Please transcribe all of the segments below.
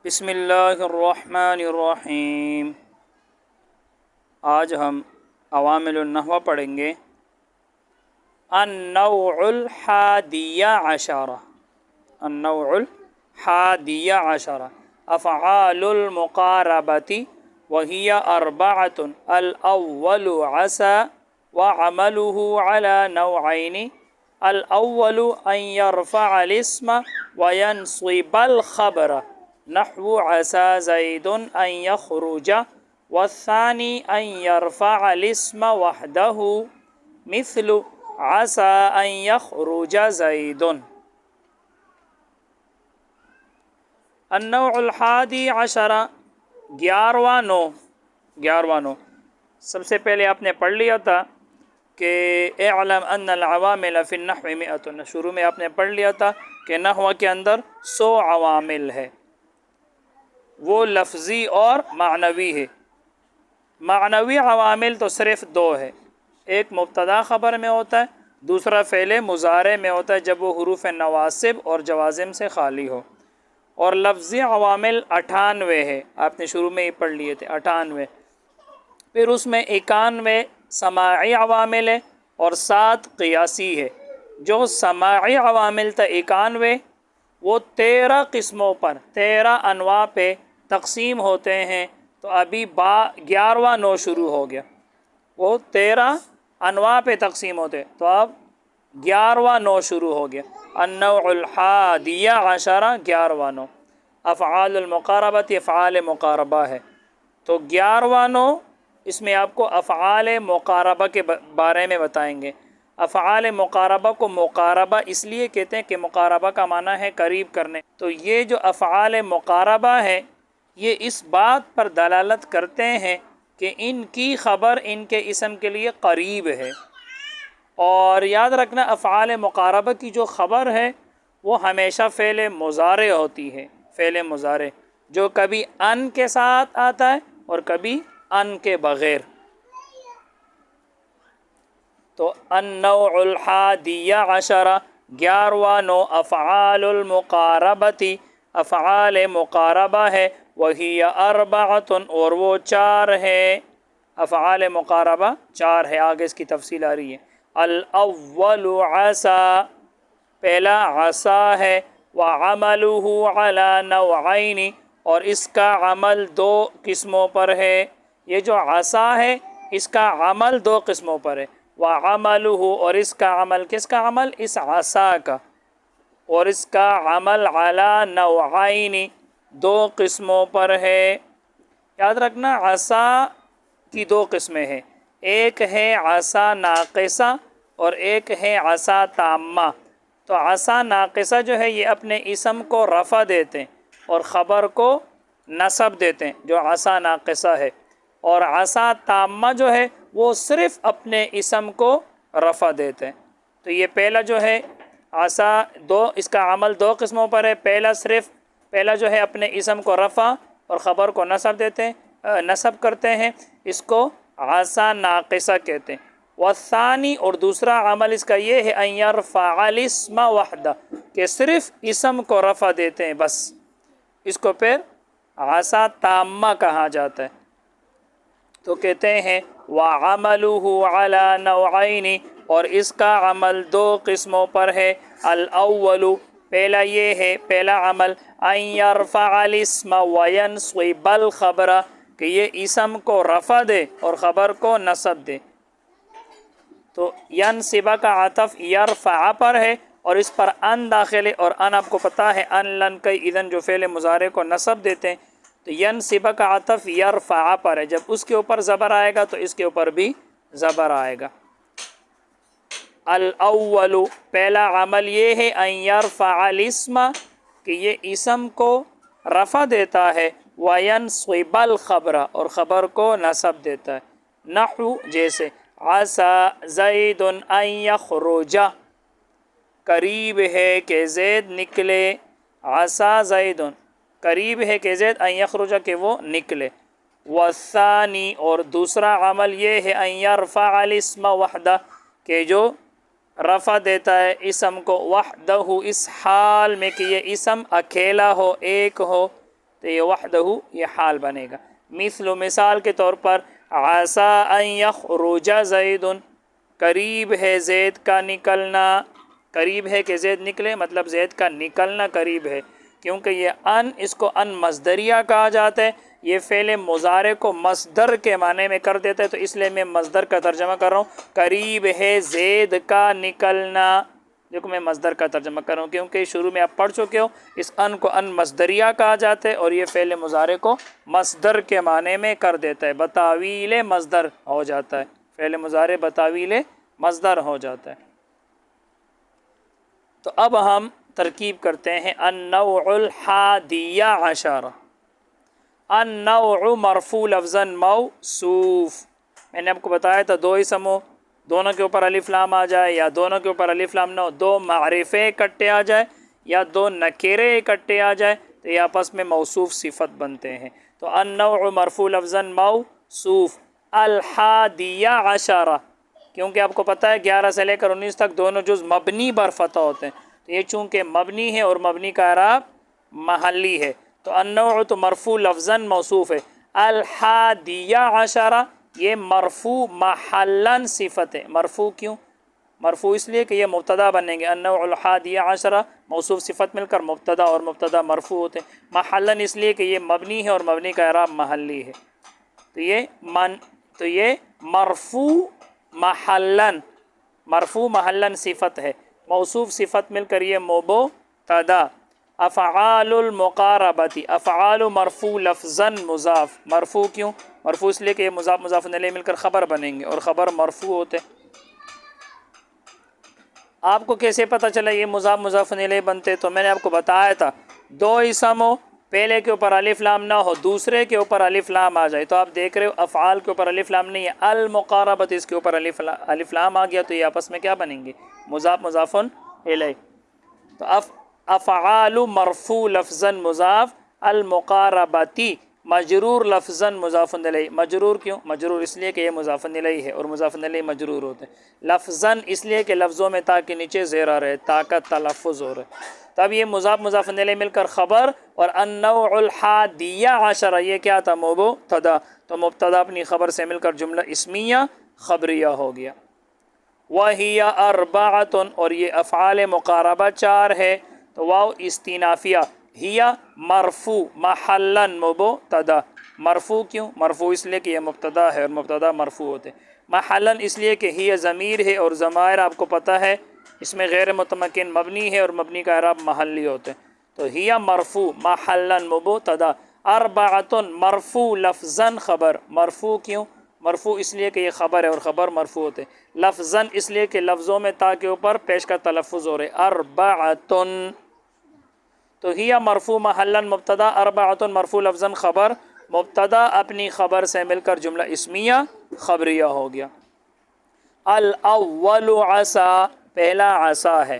بسم اللہ الرحمن الرحیم۔ آج ہم عوامل النحو پڑھیں گے۔ النوع الحادی عشرہ، النوع الحادی عشرہ افعال المقاربۃ وہی اربعۃ۔ الاول عسى وعمله على نوعین۔ الاول ان يرفع الاسم وينصب الخبر نحو عسى زید ان يخرج، والثانی ان يرفع الاسم وحده مثل عسى ان يخرج زید۔ النوع الحادی عشرہ، گیارہواں نوع۔ سب سے پہلے آپ نے پڑھ لیا تھا کہ اعلم ان العوامل فی النحو مئۃ۔ شروع میں آپ نے پڑھ لیا تھا کہ نحو کے اندر 100 عوامل ہے، وہ لفظی اور معنوی ہے۔ معنوی عوامل تو صرف 2 ہے، ایک مبتدا خبر میں ہوتا ہے، دوسرا فعل مضارع میں ہوتا ہے جب وہ حروف نواصب اور جوازم سے خالی ہو۔ اور لفظی عوامل 98 ہے، آپ نے شروع میں ہی پڑھ لیے تھے 98۔ پھر اس میں 91 سماعی عوامل ہے اور 7 قیاسی ہے۔ جو سماعی عوامل تھا 91، وہ 13 قسموں پر 13 انواع پہ تقسیم ہوتے ہیں۔ تو ابھی 11واں نوع شروع ہو گیا، وہ 13 انواع پہ تقسیم ہوتے، تو اب 11واں نوع شروع ہو گیا۔ النوع الحادی عشرہ، 11واں نوع افعال المقاربۃ، افعال مقاربہ ہے۔ تو 11واں نوع اس میں آپ کو افعال مقاربہ کے بارے میں بتائیں گے۔ افعال مقاربہ کو مقاربہ اس لیے کہتے ہیں کہ مقاربہ کا معنی ہے قریب کرنے۔ تو یہ جو افعال مقاربہ ہے، یہ اس بات پر دلالت کرتے ہیں کہ ان کی خبر ان کے اسم کے لیے قریب ہے۔ اور یاد رکھنا افعال مقاربہ کی جو خبر ہے وہ ہمیشہ فعل مضارع ہوتی ہے، فعل مضارع جو کبھی ان کے ساتھ آتا ہے اور کبھی ان کے بغیر۔ تو النوع الحادی عشرہ، 11واں نوع افعال المقاربۃ، افعال مقاربہ ہے۔ وہی اربعۃ، اور وہ 4 ہے۔ افعال مقاربہ 4 ہے، آگے اس کی تفصیل آ رہی ہے۔ الاول عسى، پہلا عسى ہے۔ وعمله على نوعین، اور اس کا عمل 2 قسموں پر ہے۔ یہ جو عسى ہے اس کا عمل 2 قسموں پر ہے۔ وعمله، اور اس کا عمل، کس کا عمل؟ اس عسى کا، اور اس کا عمل على نوعین، 2 قسموں پر ہے۔ یاد رکھنا عسى کی 2 قسمیں ہیں، ایک ہے عسى ناقصہ اور ایک ہے عسى تامہ۔ تو عسى ناقصہ جو ہے یہ اپنے اسم کو رفع دیتے ہیں اور خبر کو نصب دیتے ہیں، جو عسى ناقصہ ہے۔ اور عسى تامہ جو ہے وہ صرف اپنے اسم کو رفع دیتے ہیں۔ تو یہ پہلا جو ہے عسى اس کا عمل 2 قسموں پر ہے۔ پہلا جو ہے اپنے اسم کو رفع اور خبر کو نصب کرتے ہیں، اس کو عسى ناقصہ کہتے ہیں۔ والثانی، اور دوسرا عمل اس کا یہ ہے ان يرفع الاسم وحدہ، کہ صرف اسم کو رفع دیتے ہیں بس، اس کو پھر عسى تامہ کہا جاتا ہے۔ تو کہتے ہیں وعمله على نوعین، اور اس کا عمل 2 قسموں پر ہے۔ الاول، پہلا یہ ہے، پہلا عمل ان يرفع الاسم وینصب الخبر، کہ یہ اسم کو رفع دے اور خبر کو نصب دے۔ تو ینصب کا عطف یرفع پر ہے اور اس پر ان داخل ہے، اور ان آپ کو پتہ ہے ان لن کئی اذن جو فعل مضارع کو نصب دیتے ہیں۔ تو ینصب کا عطف یرفع پر ہے، جب اس کے اوپر زبر آئے گا تو اس کے اوپر بھی زبر آئے گا۔ الاول، پہلا عمل یہ ہے ان يرفع الاسم، کہ یہ اسم کو رفع دیتا ہے، وینصب الخبر، اور خبر کو نصب دیتا ہے۔ نحو، جیسے عسى زید ان یخرج، قریب ہے کہ زید نکلے۔ عسى زید، قریب ہے کہ زید ان یخرج، کہ وہ نکلے۔ والثانی، اور دوسرا عمل یہ ہے ان يرفع الاسم وحدہ، کہ جو رفع دیتا ہے اسم کو، وحدہ، اس حال میں کہ یہ اسم اکیلا ہو، ایک ہو۔ تو یہ وحدہ یہ حال بنے گا. مثل مثال کے طور پر عسا ان یخرج زید، قریب ہے زید کا نکلنا، قریب ہے کہ زید نکلے، مطلب زید کا نکلنا قریب ہے. کیونکہ یہ ان اس کو ان مصدریہ کہا جاتا ہے، یہ فعل مضارع کو مصدر کے معنی میں کر دیتا ہے، تو اس لیے میں مصدر کا ترجمہ کر رہا ہوں. قریب ہے زید کا نکلنا، دیکھو میں مصدر کا ترجمہ کر رہا ہوں کیونکہ شروع میں آپ پڑھ چکے ہو اس ان کو ان مصدریہ کہا جاتا ہے اور یہ فعل مضارع کو مصدر کے معنی میں کر دیتا ہے، بتاویل مصدر ہو جاتا ہے، فعل مضارع بتاویل مصدر ہو جاتا ہے. تو اب ہم ترکیب کرتے ہیں النوع الحادی عشر. النوع مرفوع لفظاً موصوف، میں نے آپ کو بتایا تھا دو اسم ہو، دونوں کے اوپر الف لام آ جائے یا دونوں کے اوپر الف لام نہ ہو، دو معرفے اکٹھے آ جائے یا دو نکرے اکٹھے آ جائے تو یہ آپس میں موصوف صفت بنتے ہیں. تو النوع مرفوع لفظاً موصوف. الحادی عشرہ، کیونکہ آپ کو پتہ ہے 11 سے لے کر 19 تک دونوں جز مبنی بر فتح ہوتے ہیں، تو یہ چونکہ مبنی ہے اور مبنی کا اعراب محلی ہے تو النوع تو مرفوع لفظاً موصوف ہے. الحادی عشرہ یہ مرفوع محلاً صفت ہے. مرفوع کیوں؟ مرفوع اس لیے کہ یہ مبتدا بنیں گے. النوع الحادی عشرہ موصوف صفت مل کر مبتدا اور مبتدا مرفوع ہوتے ہیں. محلاً اس لیے کہ یہ مبنی ہے اور مبنی کا اعراب محلی ہے. تو یہ مرفوع محلاً، مرفوع محلاً صفت ہے. موصوف صفت مل کر یہ مبتدا. افعال المقاربتی، افعال مرفوع لفظاً مضاف. مرفوع کیوں؟ مرفوع اس لیے کہ یہ مضاف مضاف الیہ مل کر خبر بنیں گے اور خبر مرفوع ہوتے. آپ کو کیسے پتہ چلا یہ مضاف مضاف الیہ بنتے؟ تو میں نے آپ کو بتایا تھا دو اسم ہو، پہلے کے اوپر الف لام نہ ہو، دوسرے کے اوپر الف لام آ جائے، تو آپ دیکھ رہے ہو افعال کے اوپر الف لام نہیں ہے، المقاربت اس کے اوپر الف لام آ گیا تو یہ آپس میں کیا بنیں گے؟ مضاف مضاف الیہ. تو افعال مرفوع لفظاً مضاف، المقاربتی مجرور لفظاً مضاف الیہ. مجرور کیوں؟ مجرور اس لیے کہ یہ مضاف الیہ ہے اور مضاف الیہ مجرور ہوتے ہیں. لفظاً اس لیے کہ لفظوں میں تا کے نیچے زیر آ رہے، تا کا تلفظ ہو رہے، تب یہ مضاف مضاف الیہ مل کر خبر. اور النوع الحادی عشرہ یہ کیا تھا؟ مبتدا. تو مبتدا اپنی خبر سے مل کر جملہ اسمیہ خبریہ ہو گیا. وَهِيَ أَرْبَعَةٌ اور یہ افعال مقاربہ 4 ہے. تو واو استینافیہ، ہی مرفوع محلاً مبتدا. مرفوع کیوں؟ مرفوع اس لیے کہ یہ مبتدا ہے اور مبتدا مرفوع ہوتے. محلاً اس لیے کہ ہی ضمیر ہے اور ضمائر آپ کو پتہ ہے اس میں غیر متمکن مبنی ہے اور مبنی کا اعراب محلی ہوتے. تو ہی مرفوع محلاً مبتدا. اربعۃ مرفوع لفظاً خبر. مرفوع کیوں؟ مرفوع اس لیے کہ یہ خبر ہے اور خبر مرفوع ہوتے. لفظاً اس لیے کہ لفظوں میں تا کے اوپر پیش کا تلفظ ہو رہے. اربعۃ تو ہی مرفوع محلاً مبتدا، اربعۃ مرفوع لفظاً خبر. مبتدا اپنی خبر سے مل کر جملہ اسمیہ خبریہ ہو گیا. الاول عسا پہلا عسا ہے.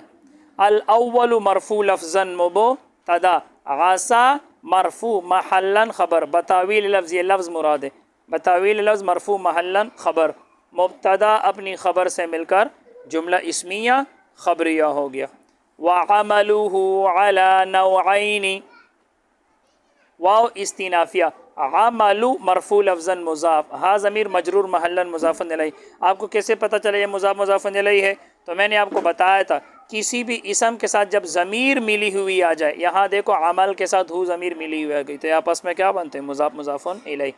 الاول مرفوع لفظاً مبتدا، عسا مرفوع محلاً خبر. بتاویل لفظ یہ لفظ مراد ہے، بتاویل لفظ مرفوع محلاً خبر. مبتدا اپنی خبر سے مل کر جملہ اسمیہ خبریہ ہو گیا. وَعَمَلُهُ عَلَى نَوْعَيْنِ واو استینافیہ. عمل مرفوع لفظاً مضاف، ہا ضمیر مجرور محلاً مضاف الیہ. آپ کو کیسے پتہ چلے یہ مضاف مضاف الیہ ہے؟ تو میں نے آپ کو بتایا تھا کسی بھی اسم کے ساتھ جب ضمیر ملی ہوئی آ جائے، یہاں دیکھو عمل کے ساتھ ہو ضمیر ملی ہوئی آ گئی تو آپس میں کیا بنتے ہیں؟ مضاف مضاف الیہ.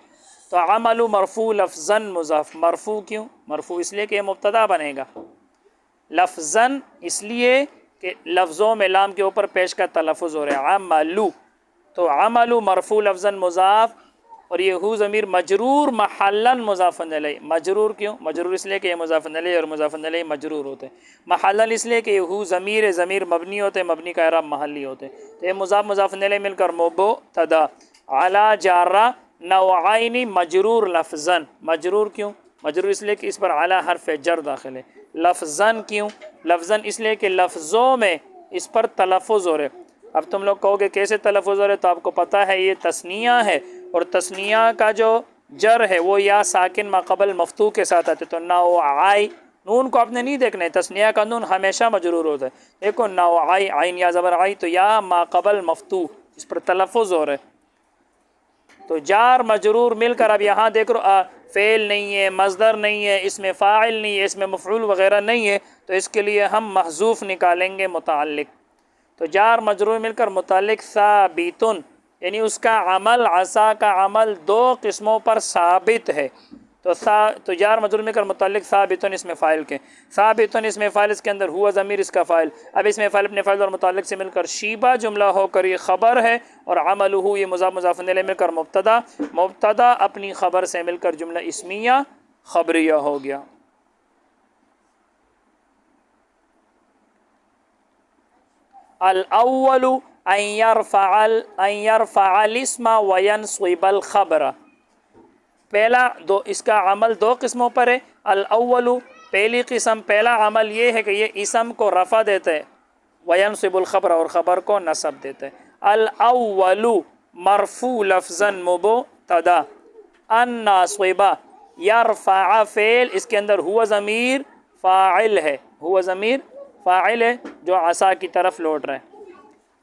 تو عمل مرفوع لفظاً مضاف. مرفوع کیوں؟ مرفوع اس لیے کہ یہ مبتدا بنے گا. لفظاً اس لیے کہ لفظوں میں لام کے اوپر پیش کا تلفظ ہو رہا ہے. عملو تو عملو مرفوع لفظاً مضاف اور یہ ہو ضمیر مجرور محلاً مضاف الیہ. مجرور کیوں؟ مجرور اس لیے کہ یہ مضاف الیہ اور مضاف الیہ مجرور ہوتے ہیں. محلاً اس لیے کہ یہ ہو ضمیر مبنی ہوتے، مبنی کا اعراب محلی ہوتے. تو یہ مضاف مضاف الیہ مل کر مبتدا. علی جارہ نوعین مجرور لفظاً. مجرور کیوں؟ مجرور اس لیے کہ اس پر علی حرف جر داخل ہے. لفظاً کیوں؟ لفظاً اس لیے کہ لفظوں میں اس پر تلفظ ہو رہے. اب تم لوگ کہو گے کیسے تلفظ ہو رہے؟ تو آپ کو پتہ ہے یہ تثنیہ ہے اور تثنیہ کا جو جر ہے وہ یا ساکن ما قبل مفتوح کے ساتھ آتے. تو نوعائی نون کو آپ نے نہیں دیکھنا ہے، تثنیہ کا نون ہمیشہ مجرور ہوتا ہے. دیکھو نوعائی عین یا زبر آئی تو یا ما قبل مفتوح اس پر تلفظ ہو رہے. تو جار مجرور مل کر اب یہاں دیکھ رہو فعل نہیں ہے، مصدر نہیں ہے، اس میں فاعل نہیں ہے، اس میں مفعول وغیرہ نہیں ہے، تو اس کے لیے ہم محذوف نکالیں گے متعلق. تو جار مجرور مل کر متعلق ثابتن، یعنی اس کا عمل، عصا کا عمل 2 قسموں پر ثابت ہے. تو جار مجرور مل کر متعلق ثابتن اس میں فاعل کے، ثابتن اس میں فاعل، اس کے اندر ہوا ضمیر اس کا فاعل. اب اس میں فاعل اپنے فاعل اور متعلق سے مل کر شیبہ جملہ ہو کر یہ خبر ہے، اور عملہ یہ مضاف مضاف الیہ مل کر مبتدا، مبتدا اپنی خبر سے مل کر جملہ اسمیہ خبریہ ہو گیا. الاول ان يرفع الاسم وينصب الخبر. پہلا اس کا عمل 2 قسموں پر ہے. الاول پہلی قسم، پہلا عمل یہ ہے کہ یہ اسم کو رفع دیتا ہے، وینصب الخبر اور خبر کو نصب دیتا ہے. الاول مرفوع لفظا مبتدا، الناصب یرفع فعل، اس کے اندر ہوا ضمیر فاعل ہے، ہوا ضمیر فاعل ہے جو عصا کی طرف لوٹ رہا ہے.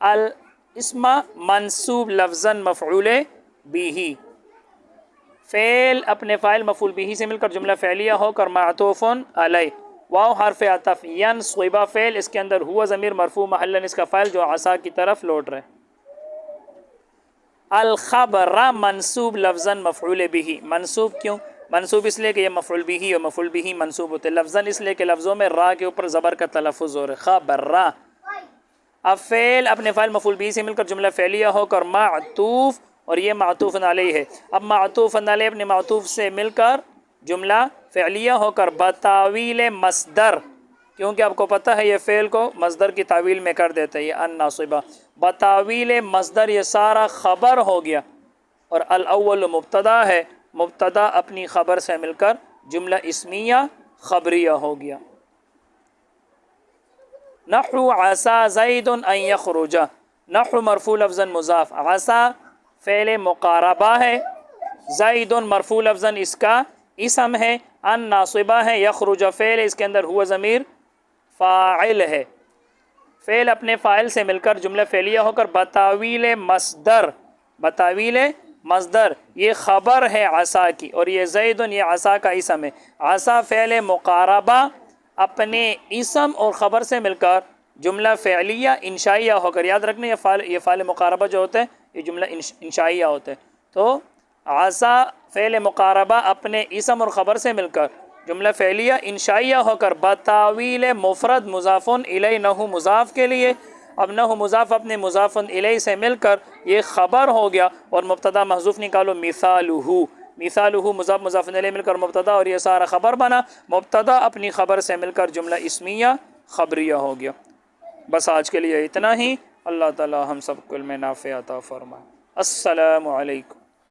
الاسم منصوب لفظا مفعول به، فعل اپنے فاعل مفعول به سے مل کر جملہ فعلیہ ہو کر معطوف علیہ، واو حرف عطف، ینصب فعل، اس کے اندر ہوا ضمیر مرفوع محلا اس کا فاعل جو عصا کی طرف لوٹ رہا ہے. الخبر منصوب لفظا مفعول به، منصوب کیوں؟ منصوب اس لیے کہ یہ مفعول به اور مفعول به منصوب ہوتے ہیں، لفظاً اس لیے کہ لفظوں میں را کے اوپر زبر کا تلفظ ہو رہا ہے، خبر را. اب فعل اپنے فاعل مفعول به سے مل کر جملہ فعلیہ ہو کر معطوف، اور یہ معطوف علیہ ہے. اب معطوف علیہ اپنے معطوف سے مل کر جملہ فعلیہ ہو کر بتاویل مصدر، کیونکہ آپ کو پتہ ہے یہ فعل کو مصدر کی تعویل میں کر دیتا ہے، یہ الناصبہ بتاویل مصدر، یہ سارا خبر ہو گیا. اور الاول مبتدا ہے، مبتدا اپنی خبر سے مل کر جملہ اسمیہ خبریہ ہو گیا. نحو عسى زید ان یخرج، نحو مرفوع لفظا مضاف، عسى فعل مقاربہ ہے، زید مرفوع لفظا اس کا اسم ہے، ان ناصبہ ہے، یخرج فعل، اس کے اندر ہوا ضمیر فاعل ہے. فعل اپنے فاعل سے مل کر جملہ فعلیہ ہو کر بتاویل مصدر، بتاویل مصدر یہ خبر ہے عصا کی، اور یہ زید یہ عصا کا اسم ہے. عصا فعل مقاربہ اپنے اسم اور خبر سے مل کر جملہ فعلیہ انشائیہ ہو کر، یاد رکھنا یہ فعل مقاربہ جو ہوتے ہیں یہ جملہ انشائیہ ہوتے ہیں. تو عصا فعل مقاربہ اپنے اسم اور خبر سے مل کر جملہ فعلیہ انشائیہ ہو کر بتاویل مفرد مضاف الیہ، نحو مضاف کے لیے، اب نحو مضاف اپنے مضاف الیہ سے مل کر یہ خبر ہو گیا. اور مبتدا محذوف نکالو، مثالہ، مثالہ مضاف مضاف الیہ مل کر مبتدا، اور یہ سارا خبر بنا، مبتدا اپنی خبر سے مل کر جملہ اسمیہ خبریہ ہو گیا. بس آج کے لیے اتنا ہی. اللہ تعالی ہم سب کو علم نافع عطا فرمائے. السلام علیکم.